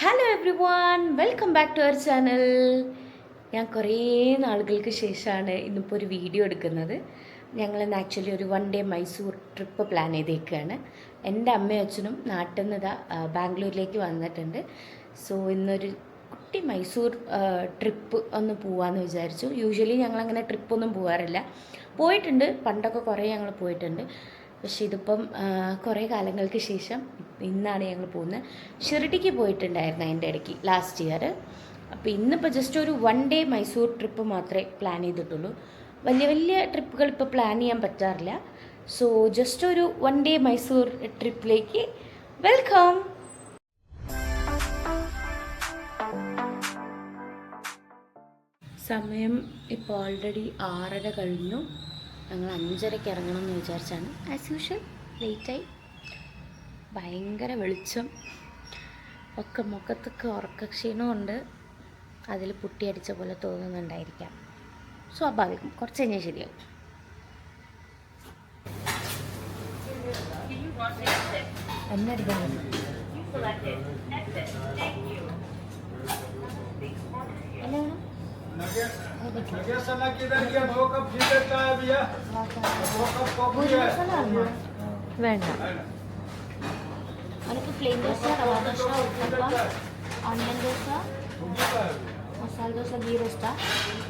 Hello everyone, welcome back to our channel. ഞാൻ കുറേ നാളുകൾക്ക് ശേഷമാണ് ഇന്നിപ്പോൾ ഒരു വീഡിയോ എടുക്കുന്നത്. ഞങ്ങളിന്ന് ആക്ച്വലി ഒരു 1 ഡേ മൈസൂർ ട്രിപ്പ് പ്ലാൻ ചെയ്തേക്കുകയാണ്. എൻ്റെ അമ്മയും അച്ഛനും നാട്ടിൽ നിന്ന് ബാംഗ്ലൂരിലേക്ക് വന്നിട്ടുണ്ട്. സോ ഇന്നൊരു കുട്ടി മൈസൂർ ട്രിപ്പ് ഒന്ന് പോകാമെന്ന് വിചാരിച്ചു. യൂഷ്വലി ഞങ്ങളങ്ങനെ ട്രിപ്പൊന്നും പോകാറില്ല. പോയിട്ടുണ്ട്, പണ്ടൊക്കെ കുറേ ഞങ്ങൾ പോയിട്ടുണ്ട്. പക്ഷേ ഇതിപ്പം കുറേ കാലങ്ങൾക്ക് ശേഷം ഇന്നാണ് ഞങ്ങൾ പോകുന്നത്. ഷിർഡിക്ക് പോയിട്ടുണ്ടായിരുന്നു അതിൻ്റെ ഇടയ്ക്ക് ലാസ്റ്റ് ഇയർ. അപ്പോൾ ഇന്നിപ്പോൾ ജസ്റ്റ് ഒരു 1 ഡേ മൈസൂർ ട്രിപ്പ് മാത്രമേ പ്ലാൻ ചെയ്തിട്ടുള്ളൂ. വലിയ വലിയ ട്രിപ്പുകൾ ഇപ്പോൾ പ്ലാൻ ചെയ്യാൻ പറ്റാറില്ല. സോ ജസ്റ്റ് ഒരു 1 ഡേ മൈസൂർ ട്രിപ്പിലേക്ക് വെൽക്കം. സമയം ഇപ്പോൾ ഓൾറെഡി 6:30 കഴിഞ്ഞു. ഞങ്ങൾ 5:30 ഇറങ്ങണം എന്ന് വിചാരിച്ചാണ്. ആസ് യൂഷ്വൽ ലേറ്റായി. ഭയങ്കര വെളിച്ചം ഒക്കെ, മുഖത്തൊക്കെ ഉറക്കക്ഷീണമുണ്ട്. അതിൽ പുട്ടിയടിച്ച പോലെ തോന്നുന്നുണ്ടായിരിക്കാം. സ്വാഭാവികം, കുറച്ച് കഴിഞ്ഞാൽ ശരിയാവും. എന്നടിക്കാൻ വേണ്ട. എനിക്ക് plain dosa, rava dosa, uttapam, onion dosa, masala dosa,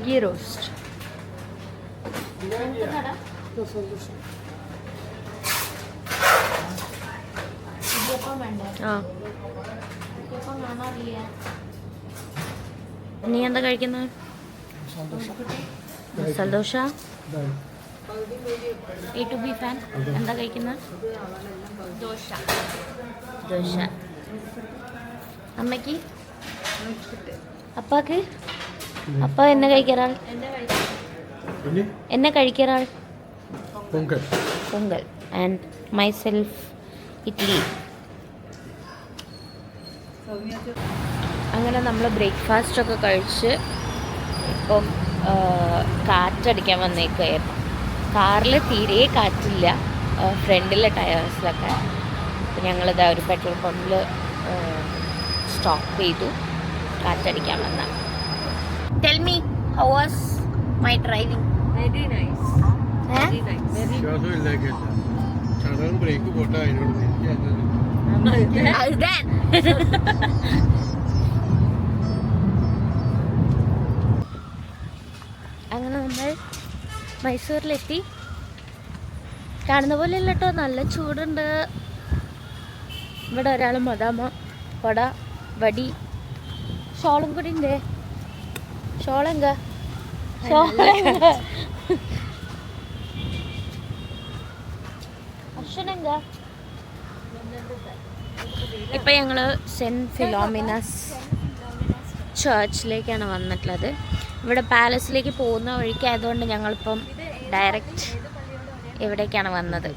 ghee roast. Idiyappam വേണ്ടേ? ഇടിയപ്പം കാണാറില്ല. നീ എന്താ കഴിക്കുന്നത്? Masala dosa. A to B fan. എന്താ കഴിക്കുന്നത്? ദോശ. അമ്മയ്ക്ക്? അപ്പാക്ക്? അപ്പ എന്നെ കഴിക്കാറാൾ? എന്നെ കഴിക്കാറാൾ? Pongal. And myself idli. അങ്ങനെ നമ്മൾ ബ്രേക്ക്ഫാസ്റ്റൊക്കെ കഴിച്ച് ഇപ്പം കാറ്റടിക്കാൻ വന്നേക്കായിരുന്നു. കാറിൽ തീരെ കാറ്റില്ല, ഫ്രണ്ടിലെ ടയേഴ്സിലൊക്കെ. അപ്പം ഞങ്ങളിതാ ഒരു പെട്രോൾ പമ്പിൽ സ്റ്റോപ്പ് ചെയ്തു കാറ്റടിക്കാൻ വന്ന. Tell me, how was my driving? Very nice. Break പോട്ടെ. അങ്ങനെ നമ്മൾ മൈസൂരിലെത്തി. കാണുന്ന പോലെ ഇല്ല കേട്ടോ, നല്ല ചൂടുണ്ട്. ഇവിടെ ഒരാൾ മദാമ കൊട വടി ഷോളും കൂടി ഉണ്ട്. ഷോളെങ്ക അശ്വനെങ്ക. ഇപ്പം ഞങ്ങൾ സെൻറ്റ് ഫിലോമിനാസ് ചർച്ചിലേക്കാണ് വന്നിട്ടുള്ളത്. ഇവിടെ പാലസിലേക്ക് പോകുന്ന വഴിക്കായതുകൊണ്ട് ഞങ്ങളിപ്പം ഡയറക്റ്റ് ഇവിടേക്കാണ് വന്നത്.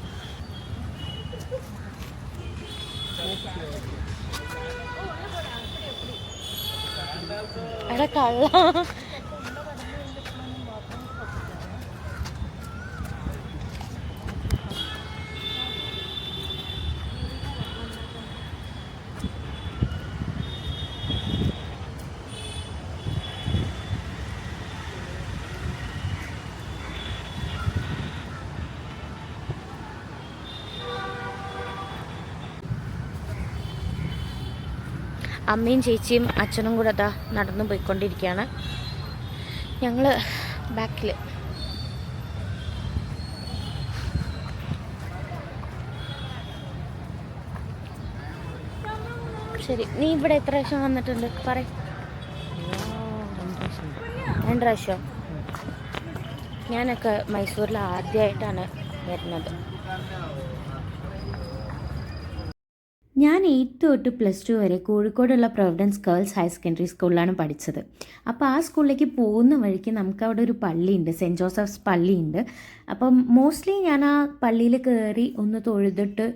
അവിടെ കള്ള അമ്മയും ചേച്ചിയും അച്ഛനും കൂടെ അതാ നടന്നു പോയിക്കൊണ്ടിരിക്കുകയാണ്. ഞങ്ങൾ ബാക്കിൽ. ശരി, നീ ഇവിടെ എത്ര പ്രാവശ്യം വന്നിട്ടുണ്ട്? പറ. 2 പ്രാവശ്യം. ഞാനൊക്കെ മൈസൂരിൽ ആദ്യമായിട്ടാണ് വരുന്നത്. ഞാൻ 8th തൊട്ട് +2 വരെ കോഴിക്കോടുള്ള പ്രൊവിഡൻസ് ഗേൾസ് ഹയർ സെക്കൻഡറി സ്കൂളിലാണ് പഠിച്ചത്. അപ്പോൾ ആ സ്കൂളിലേക്ക് പോകുന്ന വഴിക്ക് നമുക്ക് അവിടെ ഒരു പള്ളിയുണ്ട്, സെൻറ്റ് ജോസഫ്സ് പള്ളിയുണ്ട്. അപ്പം മോസ്റ്റ്ലി ഞാൻ ആ പള്ളിയിൽ കയറി ഒന്ന് തൊഴുതിട്ട്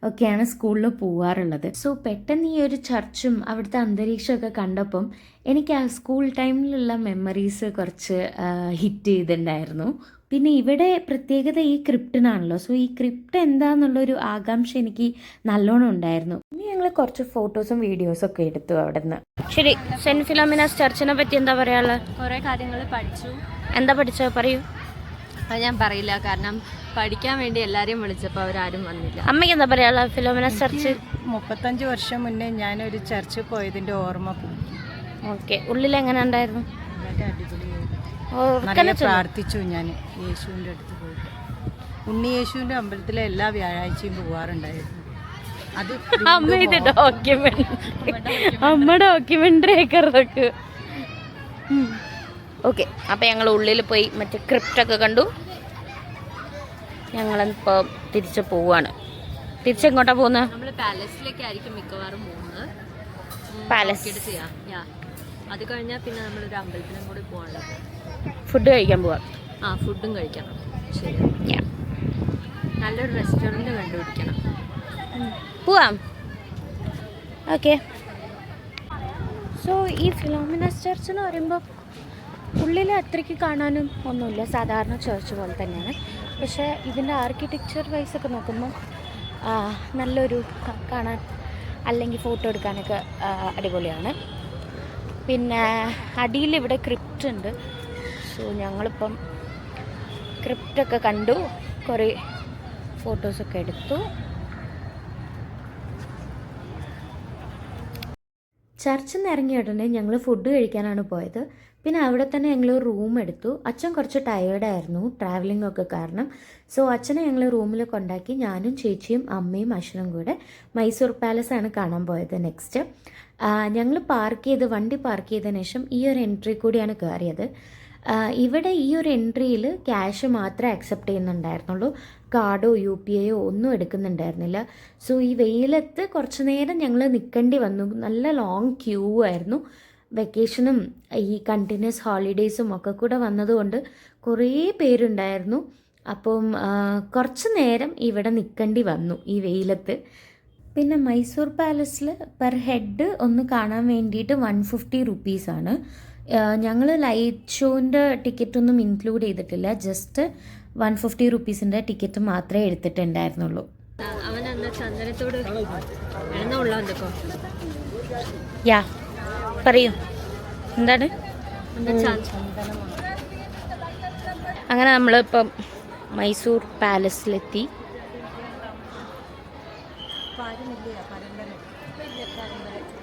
ഒക്കെയാണ് സ്കൂളിൽ പോകാറുള്ളത്. സോ പെട്ടെന്ന് ഈ ഒരു ചർച്ചും അവിടുത്തെ അന്തരീക്ഷമൊക്കെ കണ്ടപ്പം എനിക്ക് ആ സ്കൂൾ ടൈമിലുള്ള മെമ്മറീസ് കുറച്ച് ഹിറ്റ് ചെയ്തിട്ടുണ്ടായിരുന്നു. പിന്നെ ഇവിടെ പ്രത്യേകത ഈ ക്രിപ്റ്റിനാണല്ലോ. സോ ഈ ക്രിപ്റ്റ് എന്താണെന്നുള്ളൊരു ആകാംക്ഷ എനിക്ക് നല്ലോണം ഉണ്ടായിരുന്നു. പിന്നെ ഞങ്ങൾ കുറച്ച് ഫോട്ടോസും വീഡിയോസും ഒക്കെ എടുത്തു അവിടെ നിന്ന്. ശരി, സെൻറ്റ് ഫിലോമിനാസ് ചർച്ചിനെ പറ്റി എന്താ പറയാനുള്ളത്? കുറേ കാര്യങ്ങൾ പഠിച്ചു. എന്താ പഠിച്ചത് പറയൂ. അത് ഞാൻ പറയില്ല, കാരണം പഠിക്കാൻ വേണ്ടി എല്ലാവരെയും വിളിച്ചപ്പോൾ അവരാരും വന്നില്ല. അമ്മയ്ക്ക് എന്താ പറയാനുള്ളത് ഫിലോമിനാസ് ചർച്ച്? 35 വർഷം മുന്നേ ഞാനൊരു ചർച്ചിൽ പോയതിൻ്റെ ഓർമ്മ പോയി. ഓക്കെ, ഉള്ളിൽ എങ്ങനെ ഉണ്ടായിരുന്നു? വളരെ അടിപൊളിയായിരുന്നു. ഓർക്കനെ നല്ല ചൊല്ലു. പ്രാർത്ഥിച്ചു ഞാൻ യേശുവിൻ്റെ അടുത്ത് പോയിട്ട്. ഉണ്ണി യേശുവിൻ്റെ അമ്പലത്തിലെ എല്ലാ വ്യാഴാഴ്ചയും പോകാറുണ്ടായിരുന്നു. അത് അമ്മ ഇത് അമ്മ ഡോക്യുമെൻ്ററി ആക്കറതൊക്കെ. ഓക്കെ, അപ്പം ഞങ്ങൾ ഉള്ളിൽ പോയി മറ്റേ ക്രിപ്റ്റൊക്കെ കണ്ടു. ഞങ്ങളിപ്പോൾ തിരിച്ച് പോവാണ്. തിരിച്ചെങ്ങോട്ടാണ് പോകുന്നത്? നമ്മൾ പാലസിലേക്കായിരിക്കും മിക്കവാറും പോകുന്നത്. പാലസ് ചെയ്യാം. അത് കഴിഞ്ഞാൽ പിന്നെ നമ്മളൊരു അമ്പലത്തിനും കൂടി പോകാനുള്ളത്. ഫുഡ് കഴിക്കാൻ പോവാം. ഫുഡും കഴിക്കണം. ശരി, നല്ലൊരു റെസ്റ്റോറൻറ്റ് കണ്ടുപിടിക്കണം. പോവാം. ഓക്കെ. സോ ഈ ഫിലോമിനാസ് ചർച്ച് എന്ന് പറയുമ്പോൾ ഉള്ളിൽ അത്രയ്ക്ക് കാണാനും ഒന്നുമില്ല, സാധാരണ ചർച്ച് പോലെ തന്നെയാണ്. പക്ഷേ ഇതിൻ്റെ ആർക്കിടെക്ചർ വൈസ് ഒക്കെ നോക്കുമ്പോൾ നല്ലൊരു കാണാൻ അല്ലെങ്കിൽ ഫോട്ടോ എടുക്കാനൊക്കെ അടിപൊളിയാണ്. പിന്നെ അടിയിൽ ഇവിടെ ക്രിപ്റ്റ് ഉണ്ട്. സോ ഞങ്ങളിപ്പം ക്രിപ്റ്റൊക്കെ കണ്ടു, കുറേ ഫോട്ടോസൊക്കെ എടുത്തു. ചർച്ചിൽ നിന്ന് ഇറങ്ങിയ ഉടനെ ഞങ്ങൾ ഫുഡ് കഴിക്കാനാണ് പോയത്. പിന്നെ അവിടെ തന്നെ ഞങ്ങൾ റൂം എടുത്തു. അച്ഛൻ കുറച്ച് ടയേർഡായിരുന്നു ട്രാവലിംഗ് ഒക്കെ കാരണം. സോ അച്ഛനെ ഞങ്ങൾ റൂമിൽ കൊണ്ടാക്കി ഞാനും ചേച്ചിയും അമ്മയും അച്ഛനും കൂടെ മൈസൂർ പാലസാണ് കാണാൻ പോയത്. നെക്സ്റ്റ് ഞങ്ങൾ വണ്ടി പാർക്ക് ചെയ്തതിന് ശേഷം ഈ ഒരു എൻട്രി കൂടിയാണ് കയറിയത്. ഇവിടെ ഈ ഒരു എൻട്രിയിൽ ക്യാഷ് മാത്രമേ അക്സെപ്റ്റ് ചെയ്യുന്നുണ്ടായിരുന്നുള്ളൂ, കാർഡോ UPIയോ ഒന്നും എടുക്കുന്നുണ്ടായിരുന്നില്ല. സോ ഈ വെയിലത്ത് കുറച്ച് നേരം ഞങ്ങൾ നിൽക്കേണ്ടി വന്നു. നല്ല ലോങ് ക്യൂ ആയിരുന്നു. വെക്കേഷനും ഈ കണ്ടിന്യൂസ് ഹോളിഡേയ്സും ഒക്കെ കൂടെ വന്നതുകൊണ്ട് കുറേ പേരുണ്ടായിരുന്നു. അപ്പം കുറച്ച് നേരം ഇവിടെ നിൽക്കേണ്ടി വന്നു ഈ വെയിലത്ത്. പിന്നെ മൈസൂർ പാലസിൽ പെർ ഹെഡ് ഒന്ന് കാണാൻ വേണ്ടിയിട്ട് 150 റുപ്പീസാണ്. ഞങ്ങൾ ലൈറ്റ് ഷോൻ്റെ ടിക്കറ്റൊന്നും ഇൻക്ലൂഡ് ചെയ്തിട്ടില്ല, ജസ്റ്റ് 150 റുപ്പീസിൻ്റെ ടിക്കറ്റ് മാത്രമേ എടുത്തിട്ടുണ്ടായിരുന്നുള്ളൂ. അവൻ അന്ന് ചന്ദനത്തോട് എണ്ണ യാ പറയൂ, എന്താണ്? അങ്ങനെ നമ്മളിപ്പം മൈസൂർ പാലസിലെത്തി.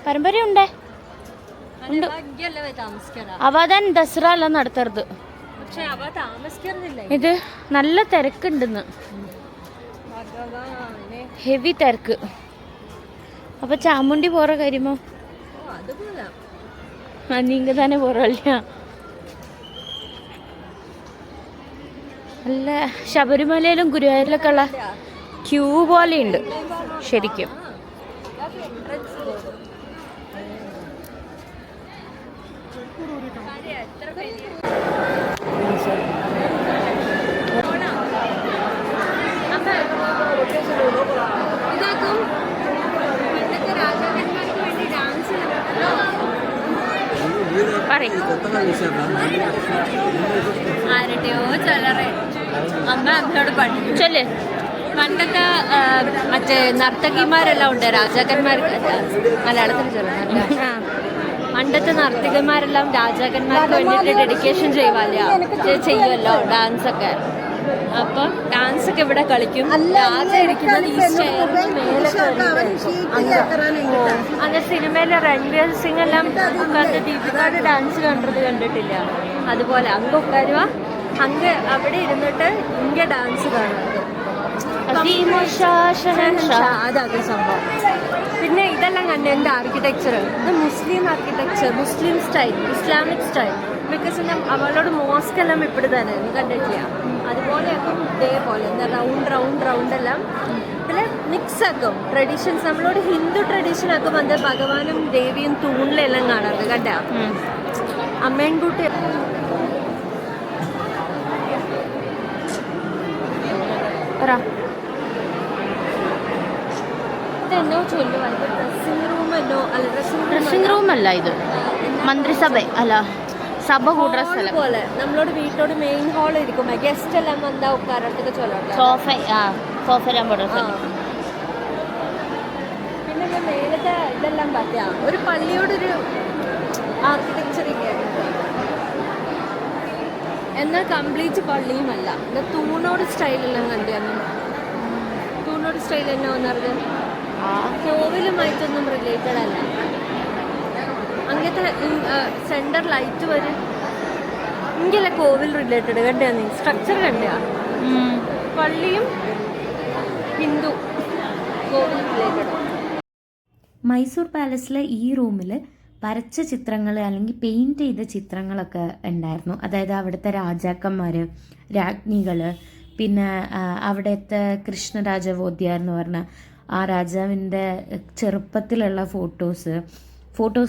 പരമ്പരയുണ്ടേ, അവതാൻ ദസറ എല്ലാം നടത്തരുത്. ഇത് നല്ല തിരക്കുണ്ടെന്ന്, ഹെവി തിരക്ക്. അപ്പൊ ചാമുണ്ടി പോറ കാര്യമോ നീങ്ക തന്നെ പോറല്ല. നല്ല ശബരിമലയിലും ഗുരുവായൂരിലൊക്കെ ഉള്ള ക്യൂ പോലെയുണ്ട് ശരിക്കും. ആരുടെയോ ചിലറെ അമ്മയോട് പഠിക്കും ചൊല്ലേ. പണ്ടൊക്കെ മറ്റേ നർത്തകിമാരെല്ലാം ഉണ്ട്, രാജാക്കന്മാർ മലയാളത്തിൽ ചൊല്ലണം. പണ്ടത്തെ നർത്തകന്മാരെല്ലാം രാജാക്കന്മാർക്ക് വേണ്ടിയിട്ട് ഡെഡിക്കേഷൻ ചെയ്യുമല്ലോ ഡാൻസ് ഒക്കെ. അപ്പൊ ഡാൻസ് ഒക്കെ ഇവിടെ കളിക്കും. രാജ ഇരിക്കുന്നത് ഈ സ്റ്റെയറിന് അങ്ങനെ സിനിമയിലെ രൺവീർ സിംഗ് എല്ലാം ദീപികാട് ഡാൻസ് കണ്ടിട്ടില്ല. അതുപോലെ അങ്ങ് ഉക്കാരുക, അങ്ങ് അവിടെ ഇരുന്നിട്ട് ഇങ്ങ ഡാൻസ് കാണുന്നത് അതാണ് സംഭവം. പിന്നെ ഇതെല്ലാം കണ്ട എൻ്റെ ആർക്കിടെക്ചർ, ഇത് Muslim architecture, Muslim style, Islamic style. Because അവളോട് മോസ്ക് എല്ലാം ഇപ്പിടി തന്നെ കണ്ടിട്ടില്ല. അതുപോലെയൊക്കെ ഇതേപോലെ എന്താ റൗണ്ട് എല്ലാം ഇതിൽ മിക്സ് ആക്കും ട്രഡീഷൻസ്. നമ്മളോട് ഹിന്ദു ട്രഡീഷൻ ആക്കും. അത് ഭഗവാനും ദേവിയും തൂണിലെല്ലാം കാണാറുണ്ട് കണ്ട അമ്മേൻകുട്ടി. ഇതെന്നോ ചൊല്ലുവായിരുന്നു, ഡ്രസ്സിംഗ് റൂം എന്നോ. അല്ല, ഡ്രസ്സിംഗ് റൂം അല്ല, ഇത് മന്ത്രിസഭ അല്ല, സഭ കൂടുന്ന Hall സ്ഥലം. പോലെ നമ്മളോട് വീട്ടോട് മെയിൻ ഹാൾ ഇരിക്കും ഗസ്റ്റ് എല്ലാം വന്നാ ഉட்காரத்துக்கு சொல்லலாம் സോഫ എല്ലാം പോടുന്ന സ്ഥലം. പിന്നെ ഞാൻ മേലത്തെ ഇതെല്ലാം പറയാ ഒരു പള്ളിയോടൊരു ആർക്കിടെക്ചർ ഇല്ലേ എന്നാൽ കംപ്ലീറ്റ് പള്ളിയുമല്ല എന്നാൽ തൂണോട് സ്റ്റൈലെല്ലാം കണ്ടിയാന്ന് തൂണോട് സ്റ്റൈൽ എന്നാ വന്നത് കോവിലുമായിട്ടൊന്നും റിലേറ്റഡ് അല്ല അങ്ങനത്തെ സെൻറ്റർ ലൈറ്റ് വരും ഇങ്ങനെയല്ല കോവിൽ റിലേറ്റഡ് കണ്ടിയാ നീ സ്ട്രക്ചർ കണ്ടിയാ പള്ളിയും ഹിന്ദു കോവിൽ റിലേറ്റഡ്. മൈസൂർ പാലസിലെ ഈ റൂമിൽ വരച്ച ചിത്രങ്ങൾ അല്ലെങ്കിൽ പെയിൻറ്റ് ചെയ്ത ചിത്രങ്ങളൊക്കെ ഉണ്ടായിരുന്നു. അതായത് അവിടുത്തെ രാജാക്കന്മാർ, രാജ്ഞികൾ, പിന്നെ അവിടുത്തെ കൃഷ്ണരാജവോദ്യാർ എന്ന് പറഞ്ഞ ആ രാജാവിൻ്റെ ചെറുപ്പത്തിലുള്ള ഫോട്ടോസ്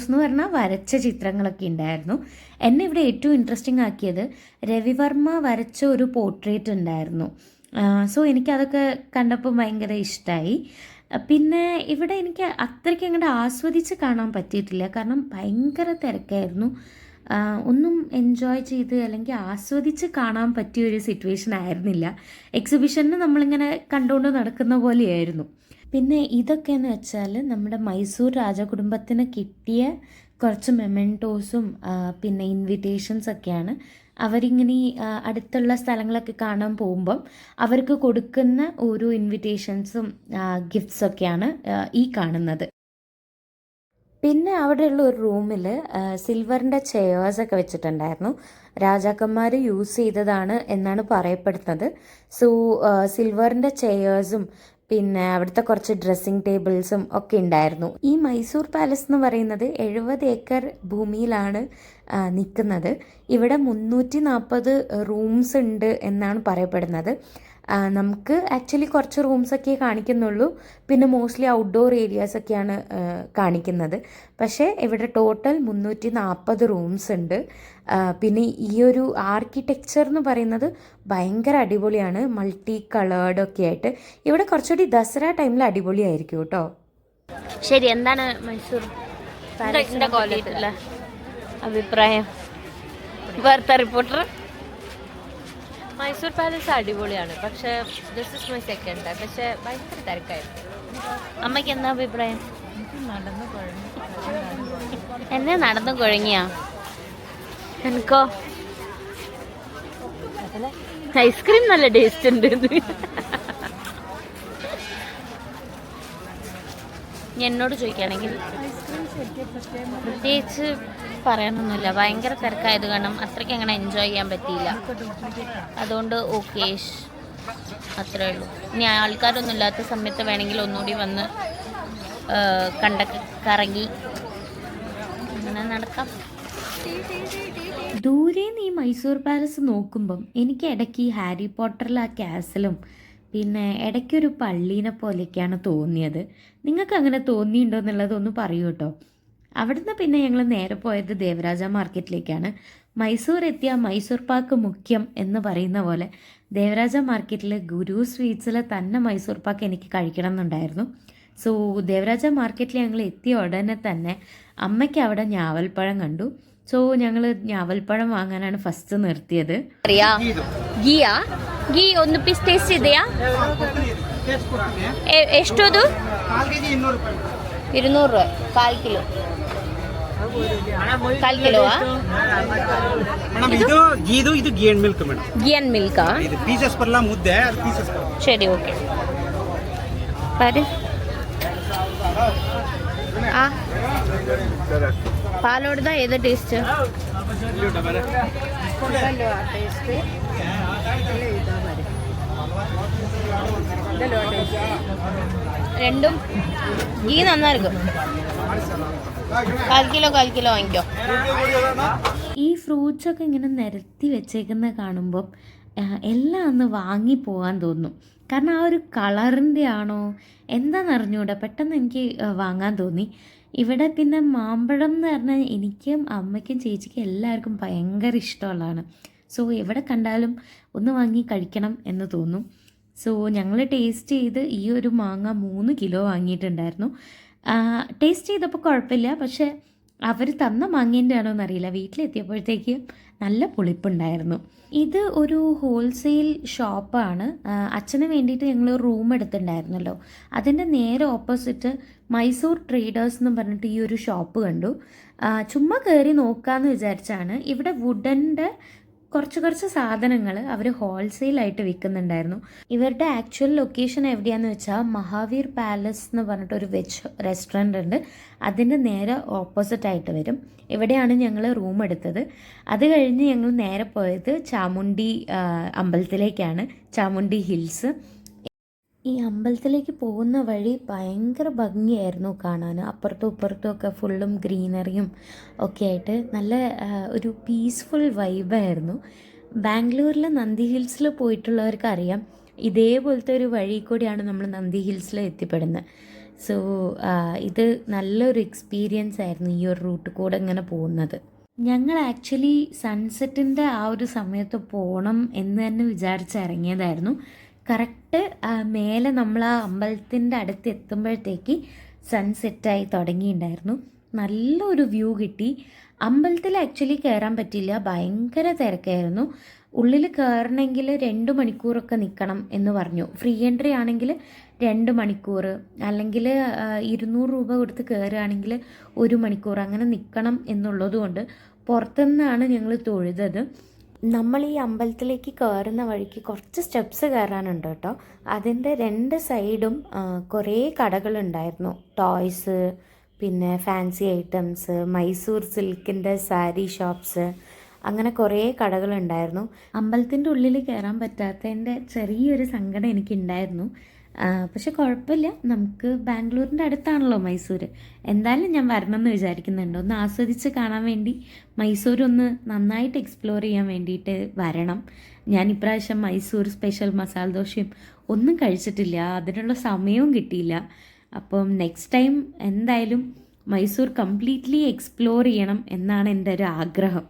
എന്ന് പറഞ്ഞാൽ വരച്ച ചിത്രങ്ങളൊക്കെ ഉണ്ടായിരുന്നു. എന്നെ ഇവിടെ ഏറ്റവും ഇൻട്രസ്റ്റിംഗ് ആക്കിയത് രവിവർമ്മ വരച്ച ഒരു പോർട്രേറ്റ് ഉണ്ടായിരുന്നു. സോ എനിക്കതൊക്കെ കണ്ടപ്പോൾ ഭയങ്കര ഇഷ്ടമായി. പിന്നെ ഇവിടെ എനിക്ക് അത്രയ്ക്ക് അങ്ങോട്ട് ആസ്വദിച്ച് കാണാൻ പറ്റിയിട്ടില്ല, കാരണം ഭയങ്കര തിരക്കായിരുന്നു. ഒന്നും എൻജോയ് ചെയ്ത് അല്ലെങ്കിൽ ആസ്വദിച്ച് കാണാൻ പറ്റിയ ഒരു സിറ്റുവേഷൻ ആയിരുന്നില്ല. എക്സിബിഷന് നമ്മളിങ്ങനെ കണ്ടുകൊണ്ട് നടക്കുന്ന പോലെയായിരുന്നു. പിന്നെ ഇതൊക്കെയെന്ന് വെച്ചാൽ നമ്മുടെ മൈസൂർ രാജകുടുംബത്തിന് കിട്ടിയ കുറച്ച് മെമെൻറ്റോസും പിന്നെ ഇൻവിറ്റേഷൻസൊക്കെയാണ്. അവരിങ്ങനെ അടുത്തുള്ള സ്ഥലങ്ങളൊക്കെ കാണാൻ പോകുമ്പം അവർക്ക് കൊടുക്കുന്ന ഓരോ ഇൻവിറ്റേഷൻസും ഗിഫ്റ്റ്സൊക്കെയാണ് ഈ കാണുന്നത്. പിന്നെ അവിടെയുള്ള ഒരു റൂമിൽ സിൽവറിൻ്റെ ചെയേഴ്സൊക്കെ വെച്ചിട്ടുണ്ടായിരുന്നു. രാജാക്കന്മാർ യൂസ് ചെയ്തതാണ് എന്നാണ് പറയപ്പെടുന്നത്. സോ സിൽവറിൻ്റെ ചെയേഴ്സും പിന്നെ അവിടുത്തെ കുറച്ച് ഡ്രസ്സിങ് ടേബിൾസും ഒക്കെ ഉണ്ടായിരുന്നു. ഈ മൈസൂർ പാലസ് എന്ന് പറയുന്നത് 70 ഏക്കർ ഭൂമിയിലാണ് നിൽക്കുന്നത്. ഇവിടെ 340 റൂംസ് ഉണ്ട് എന്നാണ് പറയപ്പെടുന്നത്. നമുക്ക് ആക്ച്വലി കുറച്ച് റൂംസൊക്കെ കാണിക്കുന്നുള്ളൂ, പിന്നെ മോസ്റ്റ്ലി ഔട്ട്ഡോർ ഏരിയാസൊക്കെയാണ് കാണിക്കുന്നത്. പക്ഷേ ഇവിടെ ടോട്ടൽ 340 റൂംസ് ഉണ്ട്. പിന്നെ ഈ ഒരു ആർക്കിടെക്ചർ എന്ന് പറയുന്നത് ഭയങ്കര അടിപൊളിയാണ്, മൾട്ടി കളേർഡൊക്കെ ആയിട്ട്. ഇവിടെ കുറച്ചുകൂടി ദസറ ടൈമിൽ അടിപൊളിയായിരിക്കും കേട്ടോ. ശരി, എന്താണ് മൈസൂർ പാലസിന്റെ അഭിപ്രായം? വാർത്താ റിപ്പോർട്ടർ. മൈസൂർ പാലസ് അടിപൊളിയാണ്, പക്ഷേ this is my second time. പക്ഷേ ഭയങ്കര തിരക്കായിരുന്നു. അമ്മയ്ക്ക് എന്താ അഭിപ്രായം? എന്നെ നടന്നു കുഴങ്ങിയാ? എനിക്കോ ഐസ്ക്രീം നല്ല ടേസ്റ്റ് ഉണ്ട്. എന്നോട് ചോദിക്കുകയാണെങ്കിൽ പ്രത്യേകിച്ച് പറയാനൊന്നുമില്ല. ഭയങ്കര തിരക്കായത് കാരണം അത്രയ്ക്ക് അങ്ങനെ എൻജോയ് ചെയ്യാൻ പറ്റിയില്ല. അതുകൊണ്ട് ഓക്കെ, അത്രേ ഉള്ളൂ. ഇനി ആൾക്കാരൊന്നും ഇല്ലാത്ത സമയത്ത് വേണമെങ്കിൽ ഒന്നുകൂടി വന്ന് കറങ്ങി അങ്ങനെ നടക്കാം. ദൂരേന്ന് ഈ മൈസൂർ പാലസ് നോക്കുമ്പം എനിക്ക് ഇടയ്ക്ക് ഈ ഹാരി പോട്ടറിലെ ആ കാസലും പിന്നെ ഇടയ്ക്കൊരു പള്ളീനെ പോലെയൊക്കെയാണ് തോന്നിയത്. നിങ്ങൾക്ക് അങ്ങനെ തോന്നിയിട്ടുണ്ടോ എന്നുള്ളതൊന്ന് പറയൂ കേട്ടോ. അവിടുന്ന് പിന്നെ ഞങ്ങൾ നേരെ പോയത് ദേവരാജ മാർക്കറ്റിലേക്കാണ്. മൈസൂർ എത്തിയ മൈസൂർ പാക്ക് മുഖ്യം എന്ന് പറയുന്ന പോലെ ദേവരാജ മാർക്കറ്റിൽ ഗുരു സ്വീറ്റ്സിൽ തന്നെ മൈസൂർ പാക്ക് എനിക്ക് കഴിക്കണം എന്നുണ്ടായിരുന്നു. സോ ദേവരാജ മാർക്കറ്റിൽ ഞങ്ങൾ എത്തിയ ഉടനെ തന്നെ അമ്മയ്ക്ക് അവിടെ ഞാവൽപ്പഴം കണ്ടു. സോ ഞങ്ങൾ ഞാവൽപ്പഴം വാങ്ങാനാണ് ഫസ്റ്റ് നിർത്തിയത്. ಗೀ ಒಂದು ಪೀಸ್ ಟೇಸ್ಟ್ ಇದೆಯಾ? ಎಷ್ಟು ಅದು? 200 ರೂಪಾಯಿ 1/4 ಕಿಲೋ. 1/4 ಕಿಲೋವಾ? ಮೇಡಮ್ ಇದು ಗೀದು, ಇದು ghee and milk madam. Ghee and ಮಿಲ್ಕಾ? ಇದು ಪೀಸಸ್ ಬರಲ್ಲ, ಮುದ್ದೆ ಅದು ಪೀಸಸ್ ಬರಲ್ಲ. ശരി, ഓക്കെ. പാല് ആ പാലോടുതാ ഏത് ടേസ്റ്റ്? രണ്ടും ഗീ നന്നായിരിക്കും. 1/4 കിലോ വാങ്ങിക്കോ. ഈ ഫ്രൂട്ട്സൊക്കെ ഇങ്ങനെ നിരത്തി വെച്ചേക്കുന്ന കാണുമ്പം എല്ലാം ഒന്ന് വാങ്ങി പോകാൻ തോന്നും. കാരണം ആ ഒരു കളറിൻ്റെ ആണോ എന്താണെന്ന് അറിഞ്ഞൂടാ, പെട്ടെന്ന് എനിക്ക് വാങ്ങാൻ തോന്നി. ഇവിടെ പിന്നെ മാമ്പഴം എന്ന് പറഞ്ഞാൽ എനിക്കും അമ്മയ്ക്കും ചേച്ചിക്കും എല്ലാവർക്കും ഭയങ്കര ഇഷ്ടമുള്ളതാണ്. സോ എവിടെ കണ്ടാലും ഒന്ന് വാങ്ങി കഴിക്കണം എന്ന് തോന്നും. സോ ഞങ്ങൾ ടേസ്റ്റ് ചെയ്ത് ഈ ഒരു മാങ്ങ 3 കിലോ വാങ്ങിയിട്ടുണ്ടായിരുന്നു. ടേസ്റ്റ് ചെയ്തപ്പോൾ കുഴപ്പമില്ല, പക്ഷേ അവർ തന്ന മാങ്ങേൻ്റെ ആണോ എന്നറിയില്ല, വീട്ടിലെത്തിയപ്പോഴത്തേക്ക് നല്ല പുളിപ്പുണ്ടായിരുന്നു. ഇത് ഒരു ഹോൾസെയിൽ ഷോപ്പാണ്. അച്ഛന് വേണ്ടിയിട്ട് ഞങ്ങൾ റൂം എടുത്തിട്ടുണ്ടായിരുന്നല്ലോ, അതിൻ്റെ നേരെ ഓപ്പോസിറ്റ് മൈസൂർ ട്രേഡേഴ്സ് എന്ന് പറഞ്ഞിട്ട് ഈ ഒരു ഷോപ്പ് കണ്ടു. ചുമ്മാ കയറി നോക്കാമെന്ന് വിചാരിച്ചാണ്. ഇവിടെ വുഡൻ്റെ കുറച്ച് സാധനങ്ങൾ അവർ ഹോൾസെയിലായിട്ട് വിൽക്കുന്നുണ്ടായിരുന്നു. ഇവരുടെ ആക്ച്വൽ ലൊക്കേഷൻ എവിടെയാണെന്ന് വെച്ചാൽ മഹാവീർ പാലസ് എന്ന് പറഞ്ഞിട്ടൊരു വെജ് റെസ്റ്റോറൻ്റ് ഉണ്ട്, അതിൻ്റെ നേരെ ഓപ്പോസിറ്റായിട്ട് വരും. ഇവിടെയാണ് ഞങ്ങൾ റൂം എടുത്തത്. അത് കഴിഞ്ഞ് ഞങ്ങൾ നേരെ പോയത് ചാമുണ്ഡി അമ്പലത്തിലേക്കാണ്, ചാമുണ്ഡി ഹിൽസ്. ഈ അമ്പലത്തിലേക്ക് പോകുന്ന വഴി ഭയങ്കര ഭംഗിയായിരുന്നു കാണാൻ. അപ്പുറത്തും ഇപ്പുറത്തും ഒക്കെ ഫുള്ളും ഗ്രീനറിയും ഒക്കെ ആയിട്ട് നല്ല ഒരു പീസ്ഫുൾ വൈബായിരുന്നു. ബാംഗ്ലൂരിൽ നന്ദി ഹിൽസിൽ പോയിട്ടുള്ളവർക്ക് അറിയാം, ഇതേപോലത്തെ ഒരു വഴി കൂടിയാണ് നമ്മൾ നന്ദി ഹിൽസിൽ എത്തിപ്പെടുന്നത്. സോ ഇത് നല്ലൊരു എക്സ്പീരിയൻസ് ആയിരുന്നു ഈ ഒരു റൂട്ട് കൂടെ ഇങ്ങനെ പോകുന്നത്. ഞങ്ങൾ ആക്ച്വലി സൺസെറ്റിൻ്റെ ആ ഒരു സമയത്ത് പോകണം എന്ന് തന്നെ വിചാരിച്ചിറങ്ങിയതായിരുന്നു. കറക്റ്റ് മേലെ നമ്മൾ ആ അമ്പലത്തിൻ്റെ അടുത്ത് എത്തുമ്പോഴത്തേക്ക് സൺസെറ്റായി തുടങ്ങിയിട്ടുണ്ടായിരുന്നു. നല്ലൊരു വ്യൂ കിട്ടി. അമ്പലത്തിൽ ആക്ച്വലി കയറാൻ പറ്റില്ല, ഭയങ്കര തിരക്കായിരുന്നു. ഉള്ളിൽ കയറണമെങ്കിൽ 2 മണിക്കൂറൊക്കെ നിൽക്കണം എന്ന് പറഞ്ഞു. ഫ്രീ എൻട്രി ആണെങ്കിൽ 2 മണിക്കൂർ, അല്ലെങ്കിൽ 200 രൂപ കൊടുത്ത് കയറുകയാണെങ്കിൽ 1 മണിക്കൂർ അങ്ങനെ നിൽക്കണം എന്നുള്ളതുകൊണ്ട് പുറത്തുനിന്നാണ് ഞങ്ങൾ തൊഴുതത്. നമ്മൾ ഈ അമ്പലത്തിലേക്ക് കയറുന്ന വഴിക്ക് കുറച്ച് സ്റ്റെപ്സ് കയറാനുണ്ട് കേട്ടോ. അതിൻ്റെ 2 സൈഡും കുറേ കടകളുണ്ടായിരുന്നു. ടോയ്സ്, പിന്നെ ഫാൻസി ഐറ്റംസ്, മൈസൂർ സിൽക്കിൻ്റെ സാരി ഷോപ്സ്, അങ്ങനെ കുറേ കടകളുണ്ടായിരുന്നു. അമ്പലത്തിൻ്റെ ഉള്ളിൽ കയറാൻ പറ്റാത്തതിൻ്റെ ചെറിയൊരു സങ്കടം എനിക്കുണ്ടായിരുന്നു. പക്ഷെ കുഴപ്പമില്ല, നമുക്ക് ബാംഗ്ലൂരിൻ്റെ അടുത്താണല്ലോ മൈസൂർ. എന്തായാലും ഞാൻ വരണമെന്ന് വിചാരിക്കുന്നുണ്ട്. ഒന്ന് ആസ്വദിച്ച് കാണാൻ വേണ്ടി, മൈസൂർ ഒന്ന് നന്നായിട്ട് എക്സ്പ്ലോർ ചെയ്യാൻ വേണ്ടിയിട്ട് വരണം. ഞാൻ ഇപ്രാവശ്യം മൈസൂർ സ്പെഷ്യൽ മസാല ദോശയും ഒന്നും കഴിച്ചിട്ടില്ല, അതിനുള്ള സമയവും കിട്ടിയില്ല. അപ്പം നെക്സ്റ്റ് ടൈം എന്തായാലും മൈസൂർ കംപ്ലീറ്റ്ലി എക്സ്പ്ലോർ ചെയ്യണം എന്നാണ് എൻ്റെ ഒരു ആഗ്രഹം.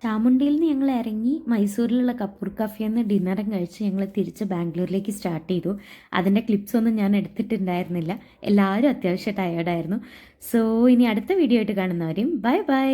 ചാമുണ്ടിയിൽ നിന്ന് ഞങ്ങൾ ഇറങ്ങി മൈസൂരിലുള്ള കപ്പൂർ കഫേയിൽ നിന്ന് ഡിന്നറും കഴിച്ച് ഞങ്ങൾ തിരിച്ച് ബാംഗ്ലൂരിലേക്ക് സ്റ്റാർട്ട് ചെയ്തു. അതിൻ്റെ ക്ലിപ്സൊന്നും ഞാൻ എടുത്തിട്ടുണ്ടായിരുന്നില്ല, എല്ലാവരും അത്യാവശ്യം ടയേർഡായിരുന്നു. സോ ഇനി അടുത്ത വീഡിയോ ആയിട്ട് കാണുന്നവരെയും ബൈ ബൈ.